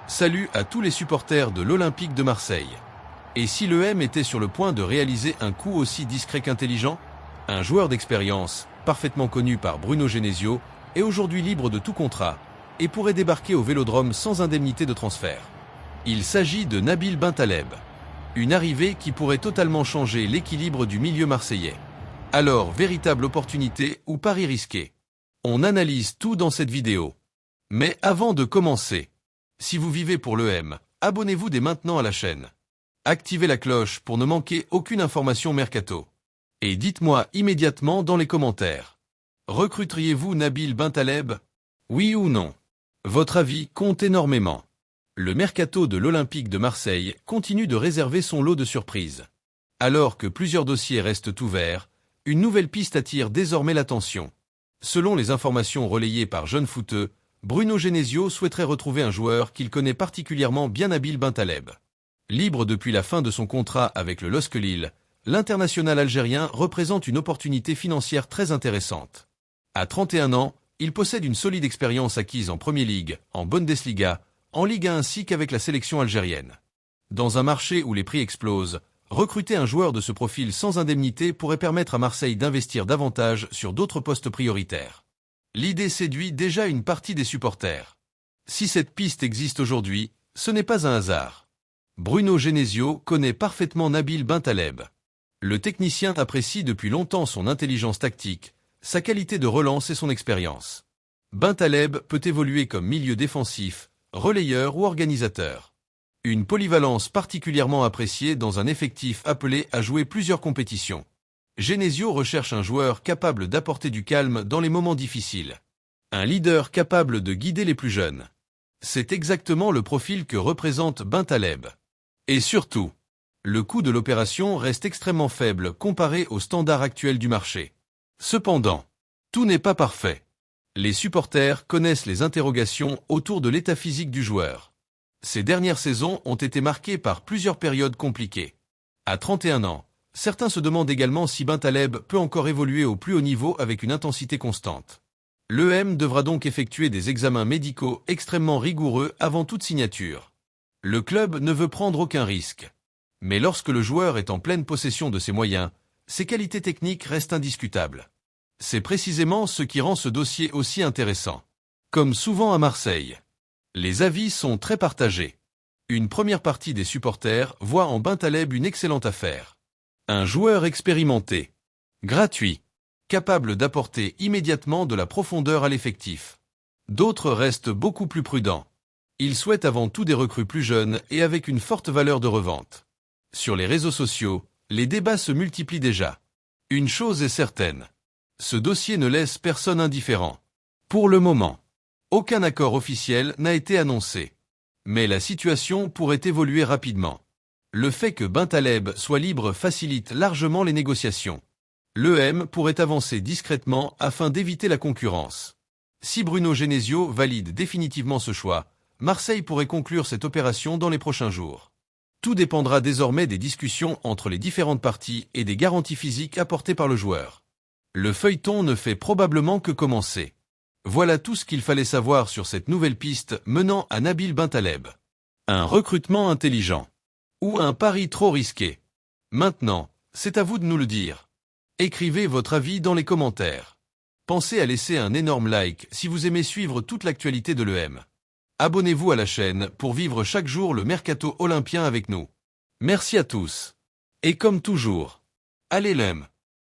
Salut à tous les supporters de l'Olympique de Marseille. Et si l'EM était sur le point de réaliser un coup aussi discret qu'intelligent? Un joueur d'expérience, parfaitement connu par Bruno Genesio, est aujourd'hui libre de tout contrat et pourrait débarquer au Vélodrome sans indemnité de transfert. Il s'agit de Nabil Bentaleb. Une arrivée qui pourrait totalement changer l'équilibre du milieu marseillais. Alors, véritable opportunité ou pari risqué? On analyse tout dans cette vidéo. Mais avant de commencer, si vous vivez pour l'EM, abonnez-vous dès maintenant à la chaîne. Activez la cloche pour ne manquer aucune information mercato. Et dites-moi immédiatement dans les commentaires. Recruteriez-vous Nabil Bentaleb? Oui ou non? Votre avis compte énormément. Le mercato de l'Olympique de Marseille continue de réserver son lot de surprises. Alors que plusieurs dossiers restent ouverts, une nouvelle piste attire désormais l'attention. Selon les informations relayées par Jeune Footeux, Bruno Genesio souhaiterait retrouver un joueur qu'il connaît particulièrement bien, Nabil Bentaleb. Libre depuis la fin de son contrat avec le LOSC Lille, l'international algérien représente une opportunité financière très intéressante. À 31 ans, il possède une solide expérience acquise en Premier League, en Bundesliga, en Ligue 1 ainsi qu'avec la sélection algérienne. Dans un marché où les prix explosent, recruter un joueur de ce profil sans indemnité pourrait permettre à Marseille d'investir davantage sur d'autres postes prioritaires. L'idée séduit déjà une partie des supporters. Si cette piste existe aujourd'hui, ce n'est pas un hasard. Bruno Genesio connaît parfaitement Nabil Bentaleb. Le technicien apprécie depuis longtemps son intelligence tactique, sa qualité de relance et son expérience. Bentaleb peut évoluer comme milieu défensif, relayeur ou organisateur. Une polyvalence particulièrement appréciée dans un effectif appelé à jouer plusieurs compétitions. Genesio recherche un joueur capable d'apporter du calme dans les moments difficiles. Un leader capable de guider les plus jeunes. C'est exactement le profil que représente Bentaleb. Et surtout, le coût de l'opération reste extrêmement faible comparé aux standards actuels du marché. Cependant, tout n'est pas parfait. Les supporters connaissent les interrogations autour de l'état physique du joueur. Ces dernières saisons ont été marquées par plusieurs périodes compliquées. À 31 ans, certains se demandent également si Bentaleb peut encore évoluer au plus haut niveau avec une intensité constante. L'EM devra donc effectuer des examens médicaux extrêmement rigoureux avant toute signature. Le club ne veut prendre aucun risque. Mais lorsque le joueur est en pleine possession de ses moyens, ses qualités techniques restent indiscutables. C'est précisément ce qui rend ce dossier aussi intéressant. Comme souvent à Marseille, les avis sont très partagés. Une première partie des supporters voit en Bentaleb une excellente affaire. Un joueur expérimenté, gratuit, capable d'apporter immédiatement de la profondeur à l'effectif. D'autres restent beaucoup plus prudents. Ils souhaitent avant tout des recrues plus jeunes et avec une forte valeur de revente. Sur les réseaux sociaux, les débats se multiplient déjà. Une chose est certaine. Ce dossier ne laisse personne indifférent. Pour le moment, aucun accord officiel n'a été annoncé. Mais la situation pourrait évoluer rapidement. Le fait que Bentaleb soit libre facilite largement les négociations. L'EM pourrait avancer discrètement afin d'éviter la concurrence. Si Bruno Genesio valide définitivement ce choix, Marseille pourrait conclure cette opération dans les prochains jours. Tout dépendra désormais des discussions entre les différentes parties et des garanties physiques apportées par le joueur. Le feuilleton ne fait probablement que commencer. Voilà tout ce qu'il fallait savoir sur cette nouvelle piste menant à Nabil Bentaleb. Un recrutement intelligent. Ou un pari trop risqué? Maintenant, c'est à vous de nous le dire. Écrivez votre avis dans les commentaires. Pensez à laisser un énorme like si vous aimez suivre toute l'actualité de l'EM. Abonnez-vous à la chaîne pour vivre chaque jour le mercato olympien avec nous. Merci à tous. Et comme toujours, allez l'EM!